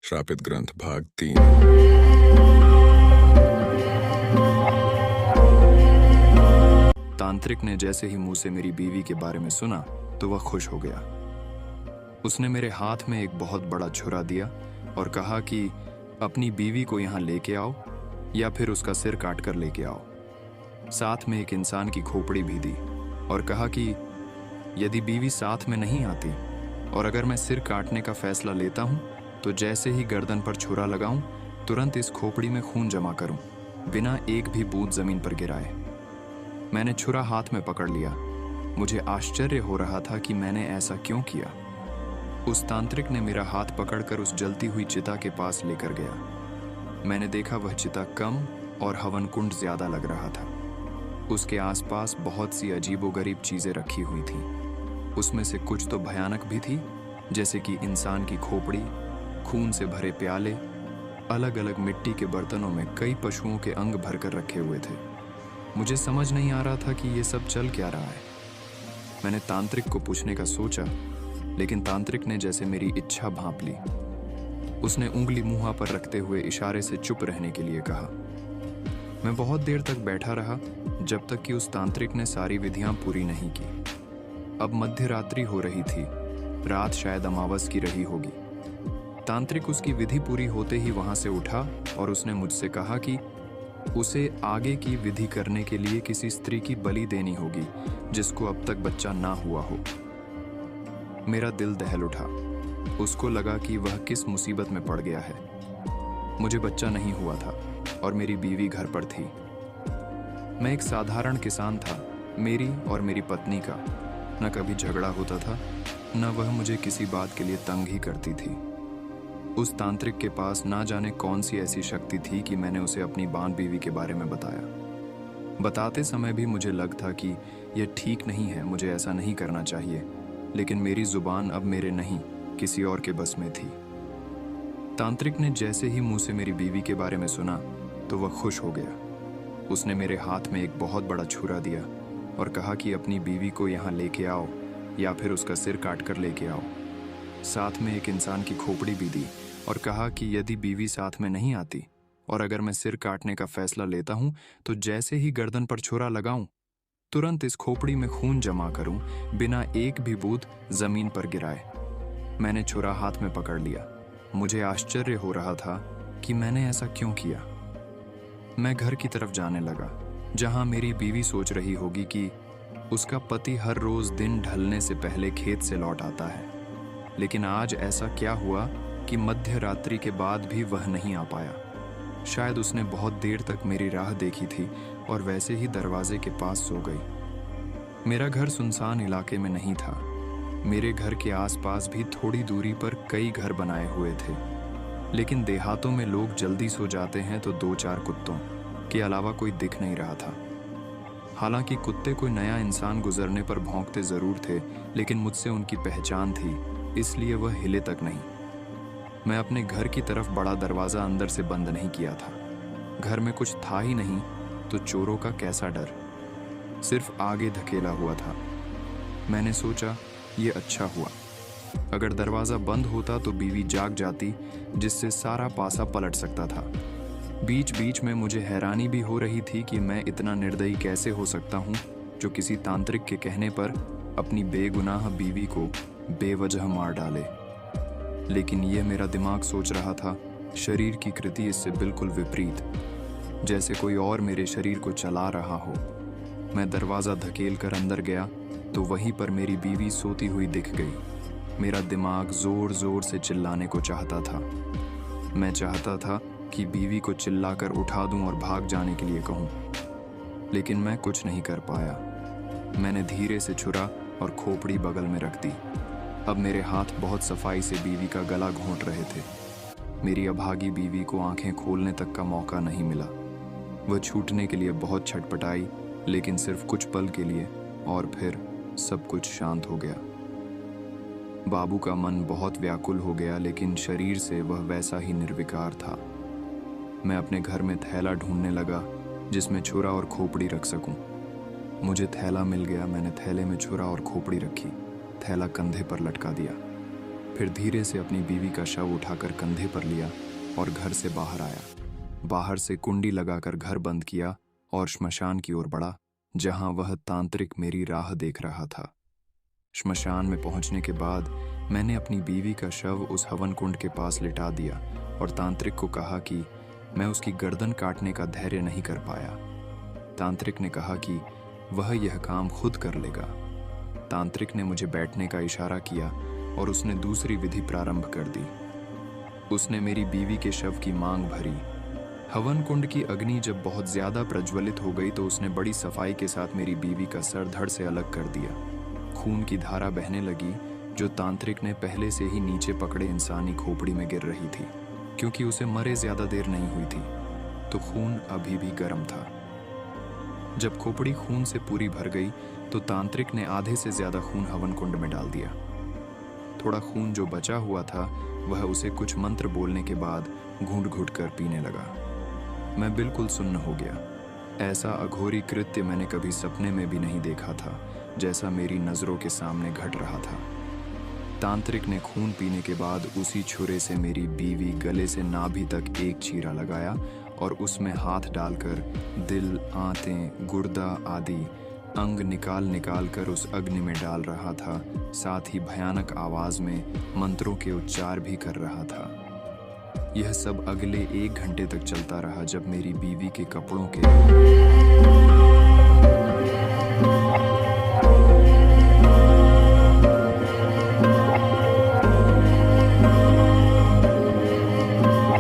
श्रापित ग्रंथ भाग 3। तांत्रिक ने जैसे ही मुंह से मेरी बीवी के बारे में सुना तो वह खुश हो गया। उसने मेरे हाथ में एक बहुत बड़ा छुरा दिया और कहा कि अपनी बीवी को यहाँ लेके आओ या फिर उसका सिर काट कर लेके आओ। साथ में एक इंसान की खोपड़ी भी दी और कहा कि यदि बीवी साथ में नहीं आती और अगर मैं सिर काटने का फैसला लेता हूँ तो जैसे ही गर्दन पर छुरा लगाऊं तुरंत इस खोपड़ी में खून जमा करूं बिना एक भी बूंद जमीन पर गिराए। मैंने छुरा हाथ में पकड़ लिया। मुझे आश्चर्य हो रहा था कि मैंने ऐसा क्यों किया। उस तांत्रिक ने मेरा हाथ पकड़कर उस जलती हुई चिता के पास लेकर गया। मैंने देखा वह चिता कम और हवन कुंड ज्यादा लग रहा था। उसके आसपास बहुत सी अजीबोगरीब चीजें रखी हुई थीं। उसमें से कुछ तो भयानक भी थी, जैसे कि इंसान की खोपड़ी, खून से भरे प्याले, अलग अलग मिट्टी के बर्तनों में कई पशुओं के अंग भरकर रखे हुए थे। मुझे समझ नहीं आ रहा था कि ये सब चल क्या रहा है। मैंने तांत्रिक को पूछने का सोचा, लेकिन तांत्रिक ने जैसे मेरी इच्छा भांप ली। उसने उंगली मुंह पर रखते हुए इशारे से चुप रहने के लिए कहा। मैं बहुत देर तक बैठा रहा, जब तक कि उस तांत्रिक ने सारी विधियां पूरी नहीं की। अब मध्य रात्रि हो रही थी, रात शायद अमावस की रही होगी। तांत्रिक उसकी विधि पूरी होते ही वहां से उठा और उसने मुझसे कहा कि उसे आगे की विधि करने के लिए किसी स्त्री की बलि देनी होगी जिसको अब तक बच्चा ना हुआ हो। मेरा दिल दहल उठा। उसको लगा कि वह किस मुसीबत में पड़ गया है। मुझे बच्चा नहीं हुआ था और मेरी बीवी घर पर थी। मैं एक साधारण किसान था। मेरी और मेरी पत्नी का न कभी झगड़ा होता था, न वह मुझे किसी बात के लिए तंग ही करती थी। उस तांत्रिक के पास ना जाने कौन सी ऐसी शक्ति थी कि मैंने उसे अपनी बांध बीवी के बारे में बताया। बताते समय भी मुझे लग था कि यह ठीक नहीं है, मुझे ऐसा नहीं करना चाहिए, लेकिन मेरी जुबान अब मेरे नहीं, किसी और के बस में थी। तांत्रिक ने जैसे ही मुंह से मेरी बीवी के बारे में सुना तो वह खुश हो गया। उसने मेरे हाथ में एक बहुत बड़ा छुरा दिया और कहा कि अपनी बीवी को यहाँ लेके आओ या फिर उसका सिर काट कर लेके आओ। साथ में एक इंसान की खोपड़ी भी दी और कहा कि यदि बीवी साथ में नहीं आती और अगर मैं सिर काटने का फैसला लेता हूं तो जैसे ही गर्दन पर छुरा लगाऊं तुरंत इस खोपड़ी में खून जमा करूं बिना एक भी बूंद जमीन पर गिराए। मैंने छुरा हाथ में पकड़ लिया। मुझे आश्चर्य हो रहा था कि मैंने ऐसा क्यों किया। मैं घर की तरफ जाने लगा, जहां मेरी बीवी सोच रही होगी कि उसका पति हर रोज दिन ढलने से पहले खेत से लौट आता है। लेकिन आज ऐसा क्या हुआ कि मध्य रात्रि के बाद भी वह नहीं आ पाया। शायद उसने बहुत देर तक मेरी राह देखी थी और वैसे ही दरवाजे के पास सो गई। मेरा घर सुनसान इलाके में नहीं था। मेरे घर के आसपास भी थोड़ी दूरी पर कई घर बनाए हुए थे, लेकिन देहातों में लोग जल्दी सो जाते हैं तो 2-4 कुत्तों के अलावा कोई दिख नहीं रहा था। हालांकि कुत्ते कोई नया इंसान गुजरने पर भौंकते जरूर थे, लेकिन मुझसे उनकी पहचान थी, इसलिए वह हिले तक नहीं। मैं अपने घर की तरफ बड़ा दरवाजा अंदर से बंद नहीं किया था। घर में कुछ था ही नहीं तो चोरों का कैसा डर, सिर्फ आगे धकेला हुआ था। मैंने सोचा ये अच्छा हुआ। अगर दरवाजा बंद होता तो बीवी जाग जाती, जिससे सारा पासा पलट सकता था। बीच बीच में मुझे हैरानी भी हो रही थी कि मैं इतना निर्दयी कैसे हो सकता हूँ जो किसी तांत्रिक के कहने पर अपनी बेगुनाह बीवी को बेवजह मार डाले। लेकिन यह मेरा दिमाग सोच रहा था, शरीर की कृति इससे बिल्कुल विपरीत, जैसे कोई और मेरे शरीर को चला रहा हो। मैं दरवाज़ा धकेल कर अंदर गया तो वहीं पर मेरी बीवी सोती हुई दिख गई। मेरा दिमाग जोर जोर से चिल्लाने को चाहता था। मैं चाहता था कि बीवी को चिल्लाकर उठा दूं और भाग जाने के लिए कहूं, लेकिन मैं कुछ नहीं कर पाया। मैंने धीरे से छुरा और खोपड़ी बगल में रख दी। अब मेरे हाथ बहुत सफाई से बीवी का गला घोंट रहे थे। मेरी अभागी बीवी को आंखें खोलने तक का मौका नहीं मिला। वह छूटने के लिए बहुत छटपटाई, लेकिन सिर्फ कुछ पल के लिए, और फिर सब कुछ शांत हो गया। बाबू का मन बहुत व्याकुल हो गया, लेकिन शरीर से वह वैसा ही निर्विकार था। मैं अपने घर में थैला ढूंढने लगा जिसमें छुरा और खोपड़ी रख सकूं। मुझे थैला मिल गया। मैंने थैले में छुरा और खोपड़ी रखी, थैला कंधे पर लटका दिया। फिर धीरे से अपनी बीवी का शव उठाकर कंधे पर लिया और घर से बाहर आया। बाहर से कुंडी लगाकर घर बंद किया और श्मशान की ओर बढ़ा, जहां वह तांत्रिक मेरी राह देख रहा था। श्मशान में पहुंचने के बाद मैंने अपनी बीवी का शव उस हवन कुंड के पास लिटा दिया और तांत्रिक को कहा कि मैं उसकी गर्दन काटने का धैर्य नहीं कर पाया। तांत्रिक ने कहा कि वह यह काम खुद कर लेगा। तांत्रिक ने मुझे बैठने का इशारा किया और उसने दूसरी विधि प्रारंभ कर दी। उसने मेरी बीवी के शव की मांग भरी। हवन कुंड की अग्नि जब बहुत ज्यादा प्रज्वलित हो गई तो उसने बड़ी सफाई के साथ मेरी बीवी का सर धड़ से अलग कर दिया। खून की धारा बहने लगी, जो तांत्रिक ने पहले से ही नीचे पकड़े इंसानी खोपड़ी में गिर रही थी। क्योंकि उसे मरे ज्यादा देर नहीं हुई थी, तो खून अभी भी गर्म था। जब खोपड़ी खून से पूरी भर गई तो तांत्रिक ने आधे से ज्यादा खून हवन कुंड में डाल दिया। थोड़ा खून जो बचा हुआ था वह उसे कुछ मंत्र बोलने के बाद घूंट घूंट कर पीने लगा। मैं बिल्कुल सुन्न हो गया। ऐसा अघोरी कृत्य मैंने कभी सपने में भी नहीं देखा था, जैसा मेरी नजरों के सामने घट रहा था। तांत्रिक ने खून पीने के बाद उसी छुरे से मेरी बीवी गले से नाभि तक एक चीरा लगाया और उसमें हाथ डालकर दिल, आंतें, गुर्दा आदि अंग निकाल निकाल कर उस अग्नि में डाल रहा था। साथ ही भयानक आवाज में मंत्रों के उच्चार भी कर रहा था। यह सब अगले 1 घंटे तक चलता रहा, जब मेरी बीवी के कपड़ों के